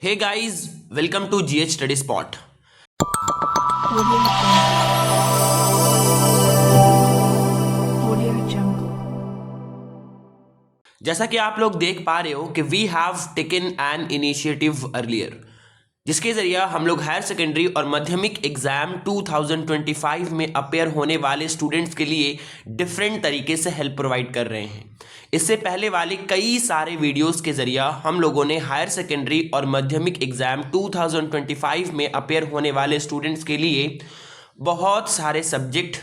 Hey guys, welcome to GH Study Spot. जैसा कि आप लोग देख पा रहे हो कि we have taken an initiative earlier, जिसके जरिए हम लोग हायर सेकेंडरी और माध्यमिक एग्जाम 2025 में अपेयर होने वाले स्टूडेंट्स के लिए डिफरेंट तरीके से हेल्प प्रोवाइड कर रहे हैं। इससे पहले वाले कई सारे वीडियोस के जरिए हम लोगों ने हायर सेकेंडरी और माध्यमिक एग्जाम 2025 में अपेयर होने वाले स्टूडेंट्स के लिए बहुत सारे subject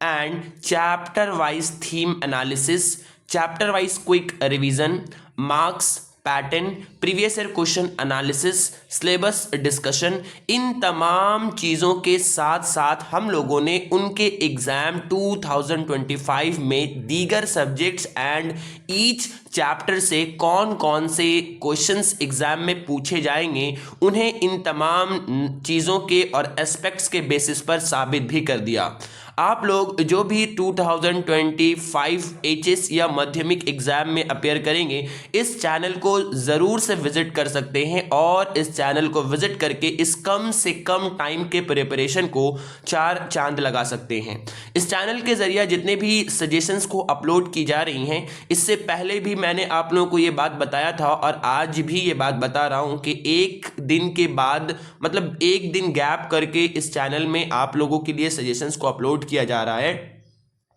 and chapter wise theme analysis, chapter wise quick revision, marks pattern, previous year question analysis, syllabus discussion, इन तमाम चीज़ों के साथ साथ हम लोगों ने उनके एग्ज़ाम 2025 में दीगर सब्जेक्ट्स एंड ईच चैप्टर से कौन कौन से क्वेश्चंस एग्जाम में पूछे जाएंगे उन्हें इन तमाम चीज़ों के और एस्पेक्ट्स के बेसिस पर साबित भी कर दिया। आप लोग जो भी 2025 एचएस या माध्यमिक एग्जाम में अपेयर करेंगे, इस चैनल को ज़रूर से विजिट कर सकते हैं और इस चैनल को विजिट करके इस कम से कम टाइम के प्रिपरेशन को 4 चांद लगा सकते हैं। इस चैनल के ज़रिए जितने भी सजेशंस को अपलोड की जा रही हैं, इससे पहले भी मैंने आप लोगों को ये बात बताया था और आज भी ये बात बता रहा हूँ कि एक दिन के बाद मतलब एक दिन गैप करके इस चैनल में आप लोगों के लिए सजेशंस को अपलोड किया जा रहा है,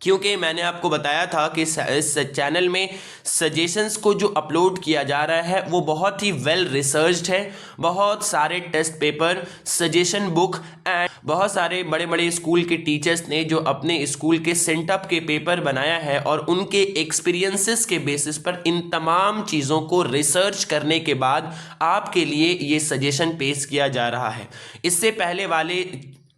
क्योंकि मैंने आपको बताया था कि इस चैनल में सजेशंस को जो अपलोड किया जा रहा है वो बहुत ही वेल रिसर्च्ड है। बहुत सारे test paper, suggestion book and बहुत सारे बड़े बड़े स्कूल के टीचर्स ने जो अपने स्कूल के सेंटअप के पेपर बनाया है और उनके एक्सपीरियंसेस के बेसिस पर इन तमाम चीज़ों को रिसर्च करने के बाद आपके लिए ये सजेशन पेश किया जा रहा है। इससे पहले वाले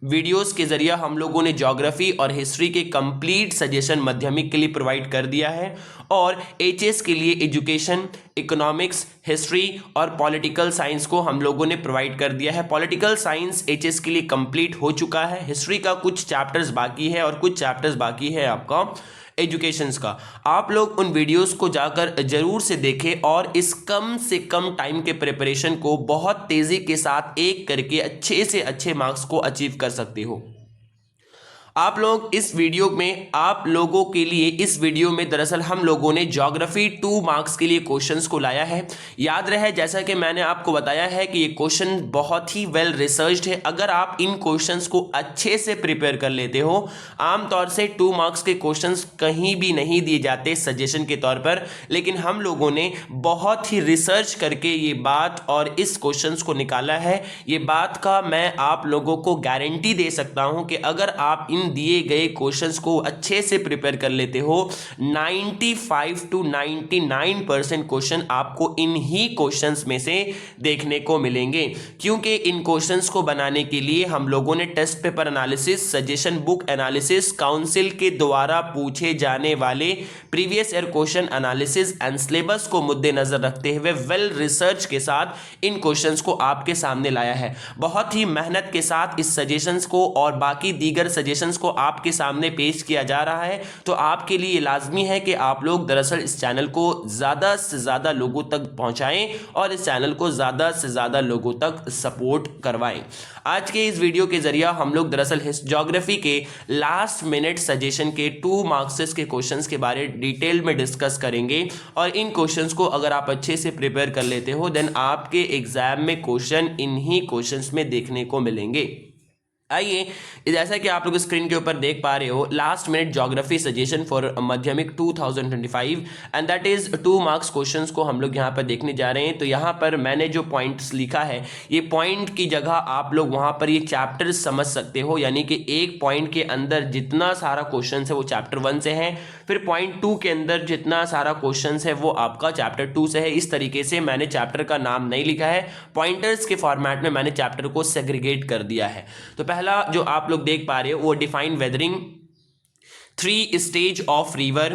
वीडियोस के ज़रिए हम लोगों ने ज्योग्राफी और हिस्ट्री के कंप्लीट सजेशन माध्यमिक के लिए प्रोवाइड कर दिया है और एचएस के लिए एजुकेशन, इकोनॉमिक्स, हिस्ट्री और पॉलिटिकल साइंस को हम लोगों ने प्रोवाइड कर दिया है। पॉलिटिकल साइंस एचएस के लिए कंप्लीट हो चुका है, हिस्ट्री का कुछ चैप्टर्स बाकी है और कुछ चैप्टर्स बाकी है आपका एजुकेशंस का। आप लोग उन वीडियोस को जाकर जरूर से देखें और इस कम से कम टाइम के प्रिपरेशन को बहुत तेज़ी के साथ एक करके अच्छे से अच्छे मार्क्स को अचीव कर सकते हो। आप लोग इस वीडियो में आप लोगों के लिए इस वीडियो में दरअसल हम लोगों ने ज्योग्राफी 2 मार्क्स के लिए क्वेश्चंस को लाया है। याद रहे, जैसा कि मैंने आपको बताया है कि ये क्वेश्चन बहुत ही वेल रिसर्च्ड है। अगर आप इन क्वेश्चंस को अच्छे से प्रिपेयर कर लेते हो, आमतौर से 2 मार्क्स के क्वेश्चंस कहीं भी नहीं दिए जाते सजेशन के तौर पर, लेकिन हम लोगों ने बहुत ही रिसर्च करके ये बात और इस क्वेश्चंस को निकाला है। ये बात का मैं आप लोगों को गारंटी दे सकता हूं कि अगर आप इन दिए गए क्वेश्चंस को अच्छे से प्रिपेयर कर लेते हो, 95 to 99% क्वेश्चन आपको इन ही क्वेश्चंस में से देखने को मिलेंगे, क्योंकि इन क्वेश्चंस को बनाने के लिए हम लोगों ने test paper analysis, suggestion book analysis, council के द्वारा पूछे जाने वाले previous year question analysis and syllabus को मुद्देनजर रखते हुए वेल रिसर्च के साथ इन क्वेश्चंस को आपके सामने लाया है। बहुत ही मेहनत के साथ इस सजेशंस को और बाकी दीगर सजेशंस को आपके सामने पेश किया जा रहा है, तो आपके लिए लाजमी है कि आप लोग दरअसल इस चैनल को ज़्यादा से ज़्यादा लोगों तक पहुंचाएं और इस चैनल को ज़्यादा से ज़्यादा लोगों तक सपोर्ट करवाएं। आज के इस वीडियो के जरिए हम लोग दरअसल ज्योग्राफी के लास्ट मिनट सजेशन के 2 मार्क्स के क्वेश्चंस के बारे डिटेल में डिस्कस करेंगे और इन क्वेश्चंस को अगर आप अच्छे से प्रिपेयर कर लेते हो, देन आपके एग्जाम में क्वेश्चन इन्हीं क्वेश्चंस में देखने को मिलेंगे। आइए, जैसा कि आप लोग स्क्रीन के ऊपर देख पा रहे हो, last minute geography suggestion for माध्यमिक 2025 and that is 2 marks questions को हम लोग यहाँ पर देखने जा रहे हैं। तो यहाँ पर मैंने जो पॉइंट्स लिखा है, ये पॉइंट की जगह आप लोग वहाँ पर ये चैप्टर समझ सकते हो, यानी कि एक पॉइंट के अंदर जितना सारा क्वेश्चन है वो चैप्टर 1 से है, फिर पॉइंट 2 के अंदर जितना सारा क्वेश्चन है वो आपका चैप्टर 2 से है। इस तरीके से मैंने चैप्टर का नाम नहीं लिखा है, पॉइंटर्स के फॉर्मेट में मैंने चैप्टर को सेग्रीगेट कर दिया है। तो पहला जो आप लोग देख पा रहे हो वो define weathering, 3 stage of river,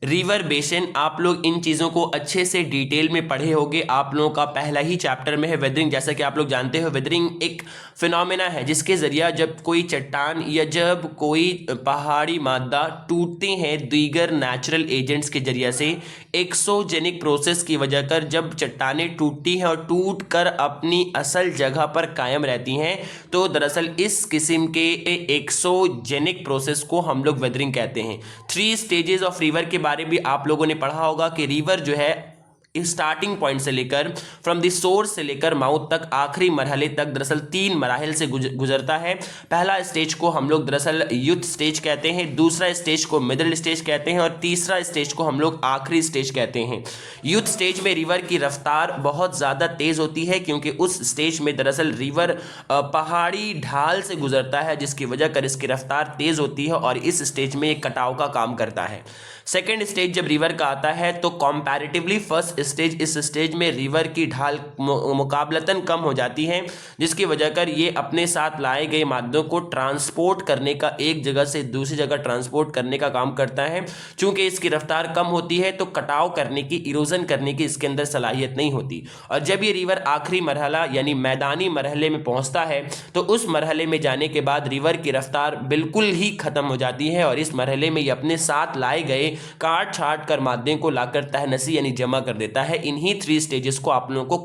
river basin, आप लोग इन चीज़ों को अच्छे से डिटेल में पढ़े होंगे। आप लोगों का पहला ही चैप्टर में है वेदरिंग। जैसा कि आप लोग जानते हो, वेदरिंग एक फिनोमेना है जिसके जरिए जब कोई चट्टान या जब कोई पहाड़ी मादा टूटते हैं दीगर नेचुरल एजेंट्स के जरिए से, एक्सोजेनिक प्रोसेस की वजह कर जब चट्टानें टूटती हैं और टूट कर अपनी असल जगह पर कायम रहती हैं, तो दरअसल इस किस्म के एक्सोजेनिक प्रोसेस को हम लोग वेदरिंग कहते हैं। 3 स्टेजेस ऑफ रिवर के बारे में आप लोगों ने पढ़ा होगा कि रिवर जो है स्टार्टिंग पॉइंट से लेकर फ्रॉम द सोर्स से लेकर माउथ तक आखिरी मरहले तक दरअसल 3 मराहल से गुजरता है। पहला स्टेज को हम लोग दरअसल यूथ स्टेज कहते हैं, दूसरा स्टेज को मिडिल स्टेज कहते हैं और तीसरा स्टेज को हम लोग आखिरी स्टेज कहते हैं। यूथ स्टेज में रिवर की रफ्तार बहुत ज़्यादा तेज़ होती है क्योंकि उस स्टेज में दरअसल रिवर पहाड़ी ढाल से गुजरता है, जिसकी वजह कर इसकी रफ्तार तेज़ होती है और इस स्टेज में एक कटाव का काम करता है। सेकेंड स्टेज जब रिवर का आता है तो कंपैरेटिवली फर्स्ट स्टेज, इस स्टेज में रिवर की ढाल मुकाबलतन कम हो जाती है, जिसकी वजह कर ये अपने साथ लाए गए मादों को ट्रांसपोर्ट करने का, एक जगह से दूसरी जगह ट्रांसपोर्ट करने का काम करता है। चूंकि इसकी रफ्तार कम होती है तो कटाव करने की, इरोजन करने की इसके अंदर सलाहियत नहीं होती। और जब ये रिवर आखिरी मरहला यानी मैदानी मरहले में पहुंचता है तो उस मरहले में जाने के बाद रिवर की रफ्तार बिल्कुल ही खत्म हो जाती है और इस मरहले में ये अपने साथ लाए गए काट छाट कर मादे को लाकर तहनसी यानी जमा कर देता है। इन्हीं 3 स्टेजेस को आप लोगों को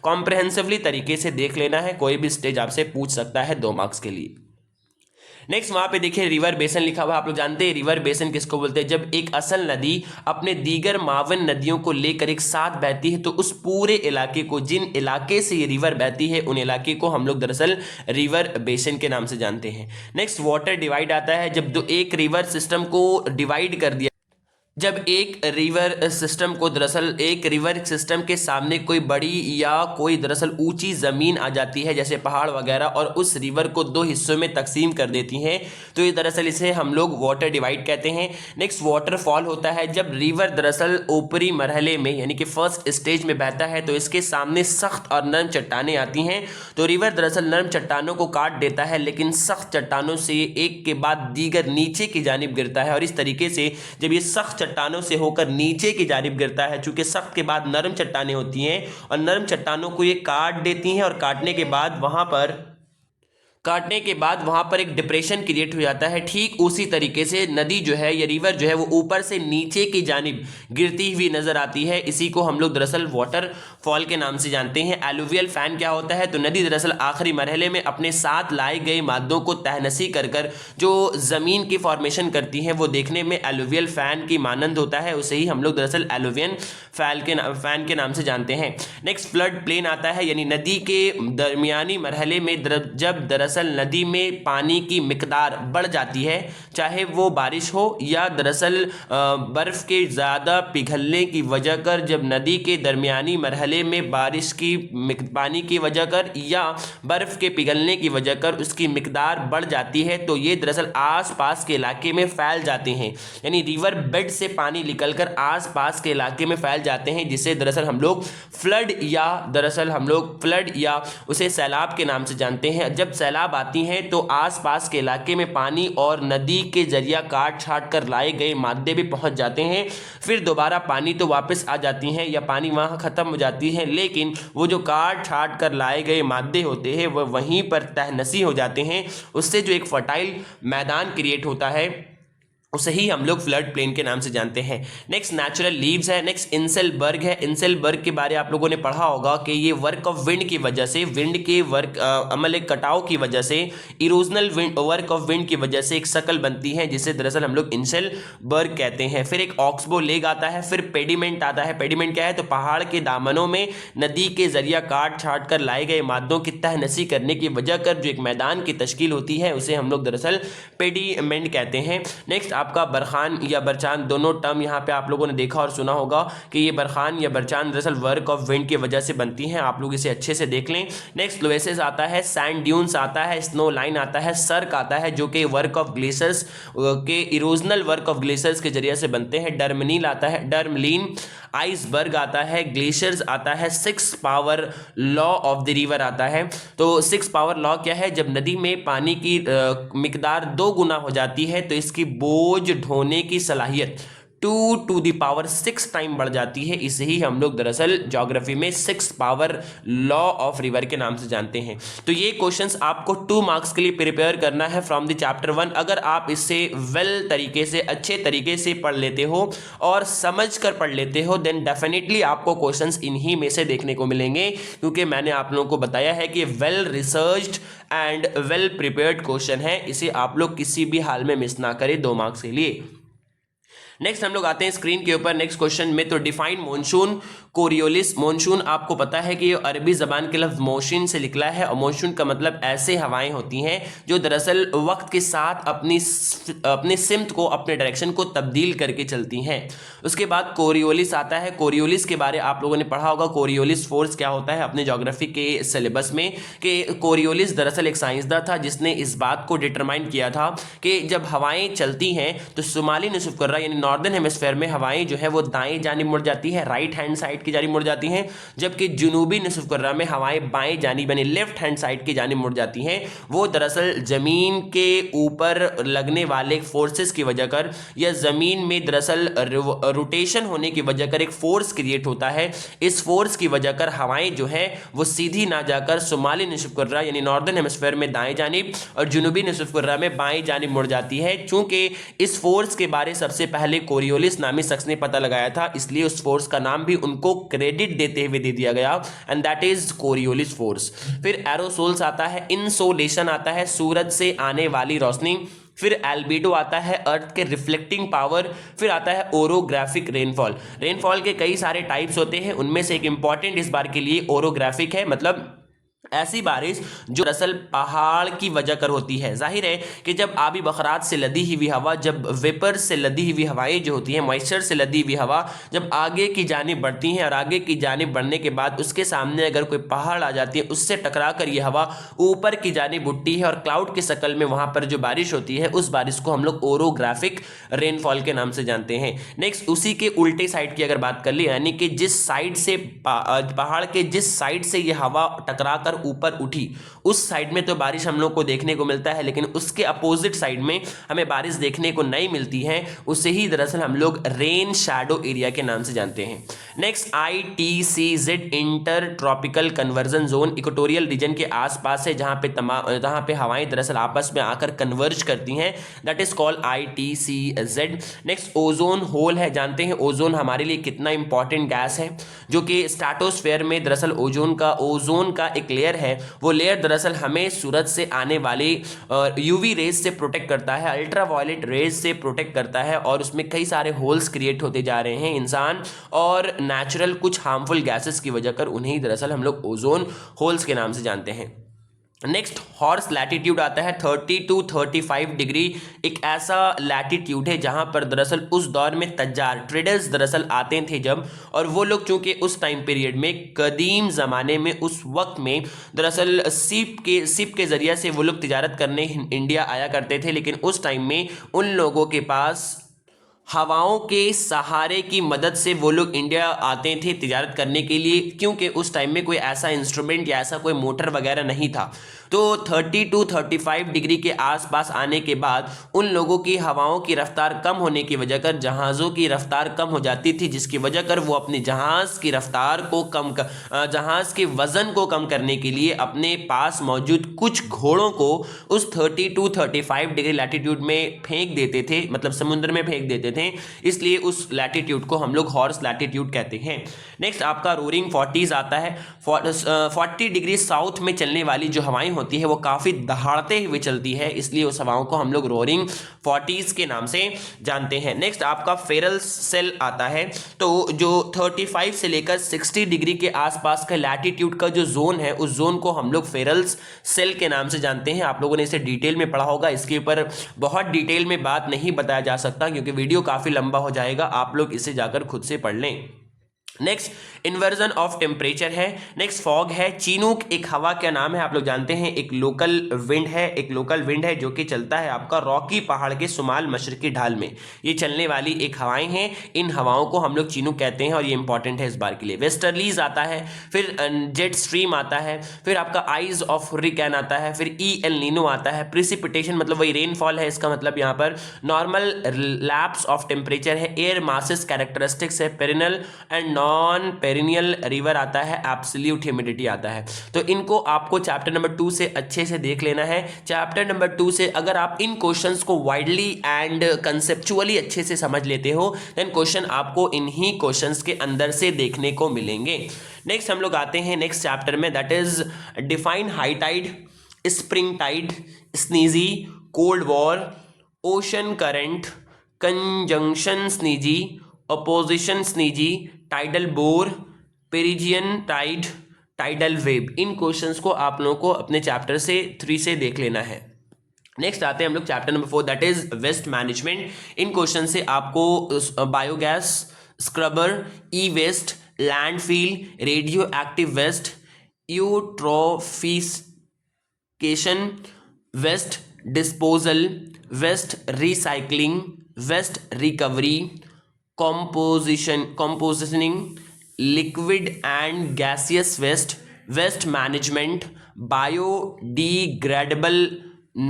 कॉम्प्रहेंसिवली तरीके से देख लेना है। कोई भी स्टेज आपसे पूछ सकता है 2 मार्क्स के लिए। नेक्स्ट वहां पे देखिए रिवर बेसन लिखा हुआ। आप लोग जानते हैं रिवर बेसन किसको बोलते हैं? जब एक असल नदी अपने दीगर मावन नदियों को लेकर एक साथ बहती है तो उस पूरे इलाके को, जिन इलाके से ये रिवर बहती है उन इलाके को हम लोग दरअसल रिवर बेसन के नाम से जानते हैं। नेक्स्ट वाटर डिवाइड आता है। जब एक रिवर सिस्टम को डिवाइड कर दिया, जब एक रिवर सिस्टम को दरअसल एक रिवर सिस्टम के सामने कोई बड़ी या कोई दरअसल ऊंची ज़मीन आ जाती है जैसे पहाड़ वगैरह और उस रिवर को 2 हिस्सों में तकसीम कर देती हैं, तो ये दरअसल इसे हम लोग वाटर डिवाइड कहते हैं। नेक्स्ट वाटरफॉल होता है। जब रिवर दरअसल ऊपरी मरहले में यानी कि फर्स्ट स्टेज में बहता है तो इसके सामने सख्त और नरम चट्टानें आती हैं, तो रिवर दरअसल नरम चट्टानों को काट देता है लेकिन सख्त चट्टानों से एक के बाद दीगर नीचे की जानिब गिरता है। और इस तरीके से जब ये सख्त चट्टानों से होकर नीचे की जानिब गिरता है, चूंकि सख्त के बाद नरम चट्टानें होती हैं और नरम चट्टानों को ये काट देती हैं और काटने के बाद वहां पर एक डिप्रेशन क्रिएट हो जाता है। ठीक उसी तरीके से नदी जो है या रिवर जो है वो ऊपर से नीचे की जानिब गिरती हुई नजर आती है। इसी को हम लोग दरअसल वाटरफॉल के नाम से जानते हैं। एलुवियल फैन क्या होता है? तो नदी दरअसल आखिरी मरहले में अपने साथ लाए गए मादों को तहनसी कर कर जो जमीन की फॉर्मेशन करती है वो देखने में एलुवियल फैन की मानंद होता है, उसे ही हम लोग दरअसल एलुवियन फैन के नाम से जानते हैं। नेक्स्ट फ्लड प्लेन आता है, यानी नदी के दरमियानी मरहले में जब दरअसल नदी में पानी की मिकदार बढ़ जाती है, चाहे वो बारिश हो या दरअसल बर्फ के ज़्यादा पिघलने की वजह कर, जब नदी के दरमियानी मरहले में बारिश की पानी की वजह कर या बर्फ के पिघलने की वजह कर उसकी मिकदार बढ़ जाती है, तो ये दरअसल आसपास के इलाके में फैल जाते हैं। यानी रिवर बेड से पानी निकलकर आसपास के इलाके में फैल जाते हैं, जिसे दरअसल हम लोग फ्लड या उसे सैलाब के नाम से जानते हैं। जब सैलाब आती हैं तो आसपास के इलाके में पानी और नदी के जरिया काट छाट कर लाए गए मादे भी पहुंच जाते हैं। फिर दोबारा पानी तो वापस आ जाती हैं या पानी वहां खत्म हो जाती है, लेकिन वो जो काट छाट कर लाए गए मादे होते हैं वह वहीं पर तहनसी हो जाते हैं। उससे जो एक फर्टाइल मैदान क्रिएट होता है उसे ही हम लोग फ्लड प्लेन के नाम से जानते हैं। नेक्स्ट नेचुरल लीव्स है। नेक्स्ट इंसेलबर्ग है। इंसेलबर्ग के बारे आप लोगों ने पढ़ा होगा कि ये वर्क ऑफ विंड की वजह से, विंड के अमल कटाव की वजह से, इरोजनल वर्क ऑफ विंड की वजह से एक शकल बनती है जिसे दरअसल हम लोग इंसेलबर्ग कहते हैं। फिर एक ऑक्सबो लेक आता है। फिर पेडिमेंट आता है। पेडिमेंट क्या है? तो पहाड़ के दामनों में नदी के जरिया काट छाट कर लाए गए मादों की तहनसी करने की वजह कर जो एक मैदान की तश्कील होती है उसे हम लोग दरअसल पेडिमेंट कहते हैं। नेक्स्ट आपका बरखान या बरचान, दोनों टर्म यहाँ पे आप लोगों ने देखा और सुना होगा कि ये बरखान या बरचान दरअसल वर्क ऑफ विंड की वजह से बनती हैं। आप लोग इसे अच्छे से देख लें। नेक्स्ट लोएसेस आता है, सैंड ड्यून्स आता है, स्नो लाइन आता है, सर्क आता है जो कि वर्क ऑफ ग्लेशियर्स के इरोजनल वर्क ऑफ ग्लेशियर्स के जरिए से बनते हैं। डर्मनील आता है, डर्मलीन, आइसबर्ग आता है, ग्लेशियर्स आता है, 6 power law of the river आता है। तो 6 पावर लॉ क्या है? जब नदी में पानी की मिकदार 2 गुना हो जाती है तो इसकी बोझ ढोने की सलाहियत 2⁶ टाइम बढ़ जाती है। इसे ही हम लोग दरअसल ज्योग्राफी में 6 पावर लॉ ऑफ रिवर के नाम से जानते हैं। तो ये क्वेश्चंस आपको 2 मार्क्स के लिए प्रिपेयर करना है फ्रॉम द चैप्टर 1। अगर आप इससे वेल तरीके से, अच्छे तरीके से पढ़ लेते हो और समझ कर पढ़ लेते हो, देन डेफिनेटली आपको क्वेश्चंस इन्हीं में से देखने को मिलेंगे, क्योंकि मैंने आप लोगों को बताया है कि well researched and well prepared question है। इसे आप लोग किसी भी हाल में मिस ना करें 2 मार्क्स के लिए। नेक्स्ट हम लोग आते हैं स्क्रीन के ऊपर नेक्स्ट क्वेश्चन में। तो डिफाइन मॉनसून कोरियोलिस। मॉनसून आपको पता है कि ये अरबी जबान के लफ्ज मौशिन से निकला है, और मॉनसून का मतलब ऐसे हवाएं होती हैं जो दरअसल वक्त के साथ अपनी सिमत को, अपने डायरेक्शन को तब्दील करके चलती हैं। उसके बाद कोरियोलिस आता है। कोरियोलिस के बारे आप लोगों ने पढ़ा होगा, कोरियोलिस फोर्स क्या होता है अपने ज्योग्राफी के सिलेबस में, कि कोरियोलिस दरअसल एक साइंसदान था जिसने इस बात को डिटरमाइन किया था कि जब हवाएं चलती हैं तो शुमाली निसफ़ यानी नॉर्दर्न हेमिस्फेयर में हवाएं जो है वो दाएं जानिब मुड़ जाती है, राइट हैंड साइड की जानिब मुड़ जाती हैं, जबकि जुनूबी निसफ़ कर्रा में हवाएं बाएं जानिब यानी लेफ्ट हैंड साइड की जानिब मुड़ जाती हैं। वो दरअसल ज़मीन के ऊपर लगने वाले फोर्सेस की वजह कर, या ज़मीन में दरअसल रोटेशन होने की वजह कर एक फोर्स क्रिएट होता है। इस फोर्स की वजह कर हवाएं जो है वो सीधी ना जाकर शुमाली निसफ़ कर्रा यानी नॉर्दर्न हेमिस्फेयर में दाएं जानिब और जुनूबी निसफ़ कर्रा में बाएं जानिब मुड़ जाती है। चूंकि इस फोर्स के बारे सबसे पहले कोरियोलिस नामी शख्स ने पता लगाया था, इसलिए उस फोर्स का नाम भी उनको क्रेडिट देते हुए दे दिया गया, and that is Coriolis force. फिर एरोसोल्स आता है, इंसोलेशन आता है, सूरज से आने वाली रोशनी, फिर एल्बिडो आता है, अर्थ के रिफ्लेक्टिंग पावर, फिर आता है ओरोग्राफिक रेनफॉल। रेनफॉल के कई सारे टाइप्स होते हैं, उनमें से एक इंपॉर्टेंट इस बार के लिए ओरोग्राफिक है, मतलब ऐसी बारिश जो दरअसल पहाड़ की वजह कर होती है। जाहिर है कि जब आबी बखरात से लदी हुई हवा, जब वेपर से लदी हुई हवाएं जो होती हैं, मॉइस्चर से लदी हुई हवा जब आगे की जानिब बढ़ती हैं और आगे की जानिब बढ़ने के बाद उसके सामने अगर कोई पहाड़ आ जाती है, उससे टकरा कर ये हवा ऊपर की जानिब उठती है और क्लाउड की शक्ल में वहाँ पर जो बारिश होती है, उस बारिश को हम लोग ओरोग्राफिक रेनफॉल के नाम से जानते हैं। नेक्स्ट उसी के उल्टे साइड की अगर बात कर ली, यानी कि जिस साइड से पहाड़ के जिस साइड से ये हवा टकरा कर ऊपर उठी, उस साइड में तो बारिश हम लोग को देखने को मिलता है, लेकिन उसके अपोजिट साइड में हमें बारिश देखने को नहीं मिलती है। उसे ही दरअसल हम लोग रेन शैडो एरिया के नाम से जानते हैं। Next ITCZ inter tropical conversion zone equatorial region के आसपास है, जहां पे हवाएं दरअसल आपस में आकर कन्वर्ज करती हैं, that is called ITCZ। Next ozone hole है। जानते हैं ओजोन हमारे लिए कितना इंपॉर्टेंट गैस है, जो कि स्ट्रेटोस्फेयर में दरअसल ओजोन का एक लेयर है। वो लेयर दरअसल हमें सूरज से आने वाली UV रेज से प्रोटेक्ट करता है, अल्ट्रावायलेट रेज से प्रोटेक्ट करता है, और उसमें कई सारे होल्स क्रिएट होते जा रहे हैं इंसान और नेचुरल कुछ हार्मफुल गैसेस की वजह कर, उन्हें दरअसल हम लोग ओजोन होल्स के नाम से जानते हैं। नेक्स्ट हॉर्स लैटिट्यूड आता है। 30 to 35 डिग्री एक ऐसा लैटिट्यूड है जहां पर दरअसल उस दौर में तज्जार ट्रेडर्स दरअसल आते थे जब, और वो लोग चूंकि उस टाइम पीरियड में कदीम ज़माने में उस वक्त में दरअसल सिप के ज़रिए से वो लोग तिजारत करने इंडिया आया करते थे, लेकिन उस टाइम में उन लोगों के पास हवाओं के सहारे की मदद से वो लोग इंडिया आते थे तिजारत करने के लिए, क्योंकि उस टाइम में कोई ऐसा इंस्ट्रूमेंट या ऐसा कोई मोटर वगैरह नहीं था। तो 30 to 35 डिग्री के आसपास आने के बाद उन लोगों की हवाओं की रफ्तार कम होने की वजह कर जहाज़ों की रफ्तार कम हो जाती थी, जिसकी वजह कर वो अपने जहाज़ की रफ्तार को जहाज़ के वज़न को कम करने के लिए अपने पास मौजूद कुछ घोड़ों को उस 30 to 35 डिग्री लैटिट्यूड में फेंक देते थे, मतलब समुद्र में फेंक देते थे, इसलिए उस लैटिट्यूड को हम लोग हॉर्स लैटिट्यूड कहते हैं। नेक्स्ट आपका रोरिंग 40s आता है। 40 डिग्री साउथ में चलने वाली जो हवाएं होती है वो काफ़ी दहाड़ते हुए चलती है, इसलिए उस हवाओं को हम लोग रोरिंग 40s के नाम से जानते हैं। नेक्स्ट आपका फेरल सेल आता है। तो जो 35 से लेकर 60 डिग्री के आसपास का लैटिट्यूड का जो जोन है, उस जोन को हम लोग फेरल्स सेल के नाम से जानते हैं। आप लोगों ने इसे डिटेल में पढ़ा होगा, इसके ऊपर बहुत डिटेल में बात नहीं बताया जा सकता क्योंकि वीडियो काफ़ी लंबा हो जाएगा, आप लोग इसे जाकर खुद से पढ़ लें। नेक्स्ट इन्वर्जन ऑफ टेम्परेचर है। नेक्स्ट फॉग है। चीनूक एक हवा का नाम है, आप लोग जानते हैं, एक लोकल विंड है जो कि चलता है आपका रॉकी पहाड़ के शुमाल मशरकी ढाल में। ये चलने वाली एक हवाएं हैं, इन हवाओं को हम लोग चीनूक कहते हैं और ये इंपॉर्टेंट है इस बार के लिए। वेस्टर्लीज आता है, फिर जेट स्ट्रीम आता है, फिर आपका आइज ऑफ हुरिकेन आता है, फिर ई एल नीनो आता है। प्रिसिपिटेशन मतलब वही रेनफॉल है, इसका मतलब यहाँ पर नॉर्मल लैप्स ऑफ टेम्परेचर है। एयर मासेस कैरेक्टरिस्टिक्स है। Perennial and non perennial river आता है। एब्सोल्यूट ह्यूमिडिटी आता है। तो इनको आपको चैप्टर नंबर 2 से अच्छे से देख लेना है। चैप्टर नंबर 2 से अगर आप इन क्वेश्चंस को वाइडली एंड कंसेप्चुअली अच्छे से समझ लेते हो देन क्वेश्चन आपको इन्हीं क्वेश्चंस के अंदर से देखने को मिलेंगे। नेक्स्ट हम लोग आते हैं नेक्स्ट चैप्टर में, that is define high Tide, spring Tide, स्नीजी, cold war, ocean current, conjunction स्नीजी, opposition स्नीजी, tidal bore, perigean Tide, tidal wave. In questions को आप लोगों को अपने चैप्टर से 3 से देख लेना है। नेक्स्ट आते हैं हम लोग chapter number 4, that is waste management. इन क्वेश्चन से आपको biogas, scrubber, e waste, landfill, radioactive waste, eutrophication, waste disposal, waste recycling, waste recovery, compositioning, liquid and gaseous waste, waste management, biodegradable,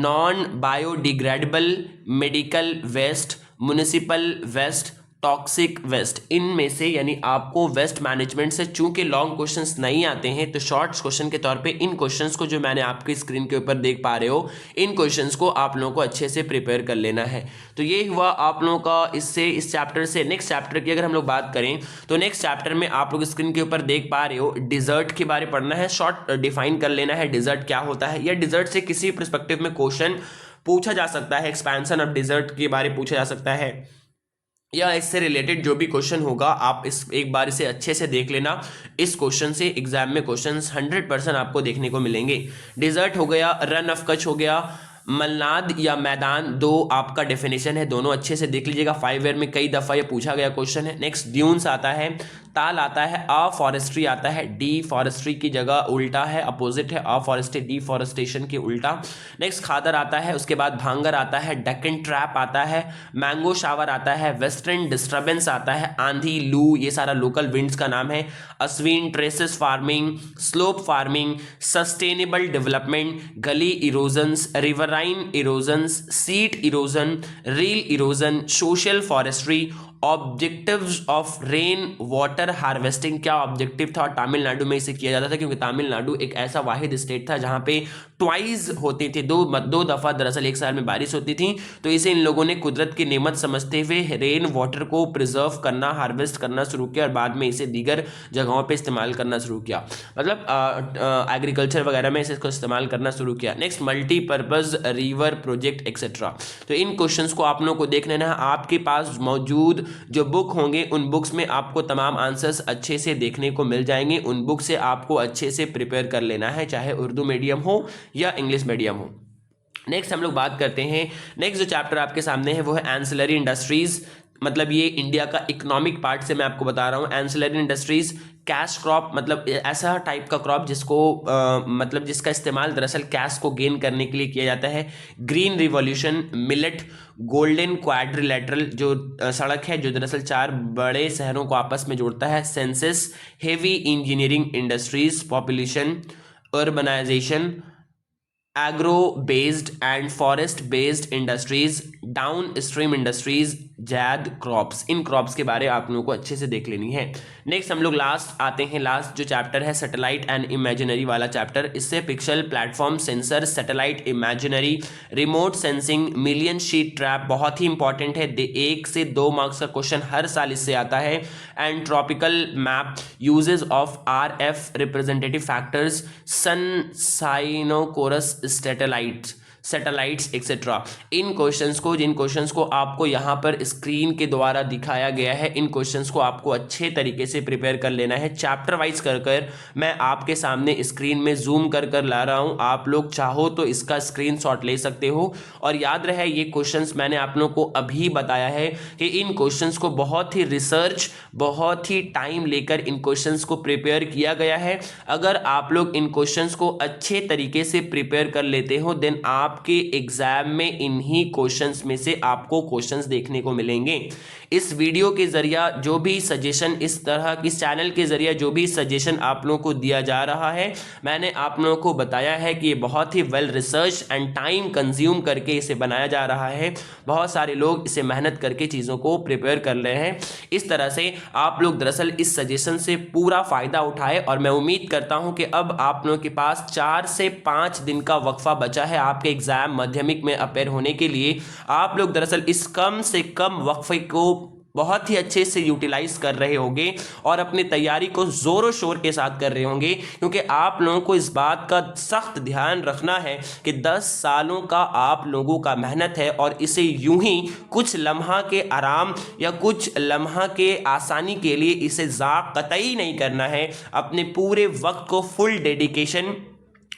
non-biodegradable, medical waste, municipal waste, toxic waste. इनमें से यानी आपको waste management से चूंकि long questions नहीं आते हैं तो शॉर्ट क्वेश्चन के तौर पे इन क्वेश्चंस को जो मैंने आपकी स्क्रीन के ऊपर देख पा रहे हो इन क्वेश्चंस को आप लोगों को अच्छे से प्रिपेयर कर लेना है। तो ये हुआ आप लोगों का इससे इस चैप्टर से। नेक्स्ट चैप्टर की अगर हम लोग बात करें तो नेक्स्ट चैप्टर में आप लोग स्क्रीन के ऊपर देख पा रहे हो डिजर्ट के बारे में पढ़ना है। शॉर्ट डिफाइन कर लेना है डिजर्ट क्या होता है, या डिजर्ट से किसी परस्पेक्टिव में क्वेश्चन पूछा जा सकता है। एक्सपेंशन ऑफ डिजर्ट के बारे में पूछा जा सकता है या इससे रिलेटेड जो भी क्वेश्चन होगा आप इस एक बार इसे अच्छे से देख लेना। इस क्वेश्चन से एग्जाम में क्वेश्चंस 100% आपको देखने को मिलेंगे। डिजर्ट हो गया, रन ऑफ कच्छ हो गया, मलनाद या मैदान, दो आपका डेफिनेशन है, दोनों अच्छे से देख लीजिएगा। 5 ईयर में कई दफ़ा ये पूछा गया क्वेश्चन है। नेक्स्ट ड्यून्स आता है, ताल आता है, अफॉरेस्ट्री आता है, डिफॉरेस्ट्री की जगह उल्टा है, अपोजिट है अफॉरेस्ट्री, डिफॉरेस्टेशन के उल्टा। नेक्स्ट खादर आता है, उसके बाद भांगर आता है, डेक्कन ट्रैप आता है, मैंगो शावर आता है, वेस्टर्न डिस्टर्बेंस आता है, आंधी, लू, ये सारा लोकल विंड्स का नाम है, Ashwin, terraces farming, slope farming, sustainable development, gully erosions, riverine erosions, sheet erosion, rill erosion, social forestry, objectives of rain water harvesting. क्या ऑब्जेक्टिव था? तमिलनाडु में इसे किया जाता था क्योंकि तमिलनाडु एक ऐसा वाहिद स्टेट था जहां पे ट्वाइस होती थी, दो दफा दरअसल एक साल में बारिश होती थी। तो इसे इन लोगों ने कुदरत की नेमत समझते हुए रेन वाटर को प्रिजर्व करना, हार्वेस्ट करना शुरू किया और बाद में इसे दीगर जगहों पे इस्तेमाल करना शुरू किया, मतलब एग्रीकल्चर वगैरह में इसको इस्तेमाल करना शुरू किया। Next multipurpose river project etcetera. तो इन क्वेश्चंस को आप लोगों को देख लेना है। आपके पास मौजूद जो बुक होंगे उन बुक्स में आपको तमाम आंसर्स अच्छे से देखने को मिल जाएंगे। उन बुक से आपको अच्छे से प्रिपेयर कर लेना है, चाहे उर्दू मीडियम हो या इंग्लिश मीडियम हो। नेक्स्ट हम लोग बात करते हैं, नेक्स्ट जो चैप्टर आपके सामने है वो है एंसिलरी इंडस्ट्रीज। मतलब ये इंडिया का इकोनॉमिक पार्ट से मैं आपको बता रहा हूँ। एंसिलरी इंडस्ट्रीज, कैश क्रॉप, मतलब ऐसा टाइप का क्रॉप जिसको मतलब जिसका इस्तेमाल दरअसल कैश को गेन करने के लिए किया जाता है। Green revolution, millet, golden quadrilateral जो सड़क है जो दरअसल 4 बड़े शहरों को आपस में जोड़ता है। Census, heavy engineering industries, population, urbanisation, agro based and forest based industries, down stream industries, zaid crops. इन क्रॉप्स के बारे में आप लोगों को अच्छे से देख लेनी है। नेक्स्ट हम लोग लास्ट आते हैं, लास्ट जो चैप्टर है सैटेलाइट एंड इमेजिनरी वाला चैप्टर। इससे pixel, platform, sensor, satellite, imaginary, remote sensing, million sheet trap बहुत ही इंपॉर्टेंट है। 1 से 2 मार्क्स का क्वेश्चन हर साल इससे आता है। And tropical map, uses of RF representative factors, sun synchronous satellite, satellites etcetera. इन क्वेश्चंस को, जिन क्वेश्चंस को आपको यहाँ पर स्क्रीन के द्वारा दिखाया गया है, इन क्वेश्चंस को आपको अच्छे तरीके से प्रिपेयर कर लेना है। चैप्टर वाइज कर मैं आपके सामने स्क्रीन में जूम कर ला रहा हूँ। आप लोग चाहो तो इसका स्क्रीनशॉट ले सकते हो। और याद रहे ये क्वेश्चंस मैंने आप लोगों को अभी बताया है कि इन क्वेश्चंस को बहुत ही रिसर्च, बहुत ही टाइम लेकर इन क्वेश्चंस को प्रिपेयर किया गया है। अगर आप लोग इन क्वेश्चंस को अच्छे तरीके से प्रिपेयर कर लेते हो देन आपके एग्जाम में इन्हीं क्वेश्चंस में से आपको क्वेश्चंस देखने को मिलेंगे। इस वीडियो के जरिए जो भी सजेशन, इस तरह इस चैनल के जरिए जो भी सजेशन आप लोगों को दिया जा रहा है, मैंने आप लोगों को बताया है कि ये बहुत ही well research and time consume करके इसे बनाया जा रहा है। बहुत सारे लोग इसे मेहनत करके चीज़ों को प्रिपेयर कर रहे हैं। इस तरह से आप लोग दरअसल इस सजेशन से पूरा फ़ायदा उठाए और मैं उम्मीद करता हूं कि अब आप लोगों के पास 4 से 5 दिन का वक्फा बचा है आपके एग्जाम माध्यमिक में अपेयर होने के लिए। आप लोग दरअसल इस कम से कम वक्फे को बहुत ही अच्छे से यूटिलाइज कर रहे होंगे और अपनी तैयारी को जोरों शोर के साथ कर रहे होंगे, क्योंकि आप लोगों को इस बात का सख्त ध्यान रखना है कि 10 सालों का आप लोगों का मेहनत है और इसे यूं ही कुछ लम्हा के आराम या कुछ लम्हा के आसानी के लिए इसे ज़ाया कतई नहीं करना है। अपने पूरे वक्त को फुल डेडिकेशन,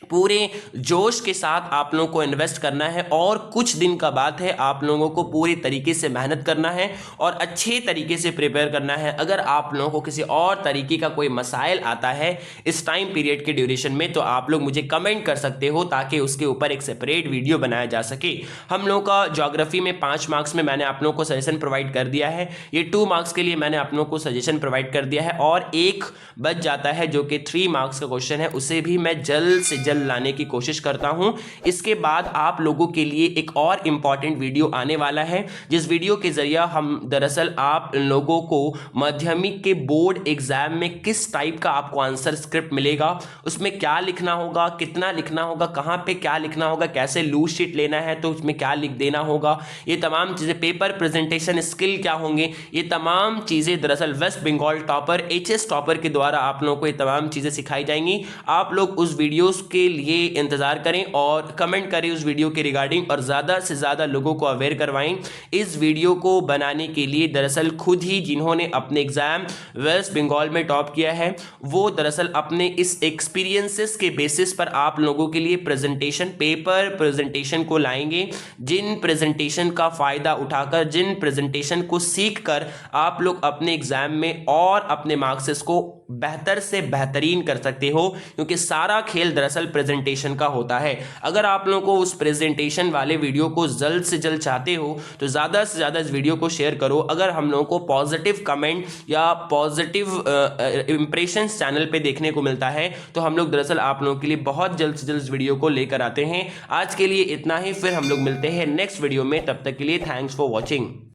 पूरे जोश के साथ आप लोगों को इन्वेस्ट करना है और कुछ दिन का बात है, आप लोगों को पूरी तरीके से मेहनत करना है और अच्छे तरीके से प्रिपेयर करना है। अगर आप लोगों को किसी और तरीके का कोई मसाइल आता है इस टाइम पीरियड के ड्यूरेशन में तो आप लोग मुझे कमेंट कर सकते हो ताकि उसके ऊपर एक सेपरेट वीडियो बनाया जा सके। हम लोगों का ज्योग्राफी में 5 मार्क्स में मैंने आप लोगों को सजेशन प्रोवाइड कर दिया है। ये 2 मार्क्स के लिए मैंने आप लोगों को सजेशन प्रोवाइड कर दिया है और एक बच जाता है जो कि 3 मार्क्स का क्वेश्चन है, उसे भी मैं जल्द से जल्द लाने की कोशिश करता हूं। इसके बाद आप लोगों के लिए एक और इंपॉर्टेंट वीडियो आने वाला है, जिस वीडियो के जरिए हम दरअसल आप लोगों को माध्यमिक के बोर्ड एग्जाम में किस टाइप का आपको आंसर स्क्रिप्ट मिलेगा, उसमें क्या लिखना होगा, कितना लिखना होगा, कहां पे क्या लिखना होगा, कैसे लूज शीट लेना है तो उसमें क्या लिख देना होगा, ये तमाम चीजें, पेपर प्रेजेंटेशन स्किल क्या होंगे, ये तमाम चीजें दरअसल West Bengal topper HS topper के द्वारा आप लोगों को ये तमाम चीजें सिखाई जाएंगी। आप लोग उस वीडियोस के लिए इंतजार करें और कमेंट करें उस वीडियो के रिगार्डिंग और ज़्यादा से ज़्यादा लोगों को अवेयर करवाएं। इस वीडियो को बनाने के लिए दरअसल खुद ही जिन्होंने अपने एग्जाम वेस्ट बंगाल में टॉप किया है वो दरअसल अपने इस एक्सपीरियंसेस के बेसिस पर आप लोगों के लिए प्रेजेंटेशन, पेपर प्रेजेंटेशन को लाएंगे, जिन प्रेजेंटेशन का फ़ायदा उठाकर, जिन प्रेजेंटेशन को सीख कर आप लोग अपने एग्जाम में और अपने मार्क्सेस को बेहतर से बेहतरीन कर सकते हो, क्योंकि सारा खेल दरअसल प्रेजेंटेशन का होता है। अगर आप लोगों को उस प्रेजेंटेशन वाले वीडियो को जल्द से जल्द चाहते हो तो ज़्यादा से ज़्यादा इस वीडियो को शेयर करो। अगर हम लोगों को पॉजिटिव कमेंट या पॉजिटिव इंप्रेशंस चैनल पे देखने को मिलता है तो हम लोग दरअसल आप लोगों के लिए बहुत जल्द से जल्द इस वीडियो को लेकर आते हैं। आज के लिए इतना ही, फिर हम लोग मिलते हैं नेक्स्ट वीडियो में। तब तक के लिए थैंक्स फॉर वॉचिंग।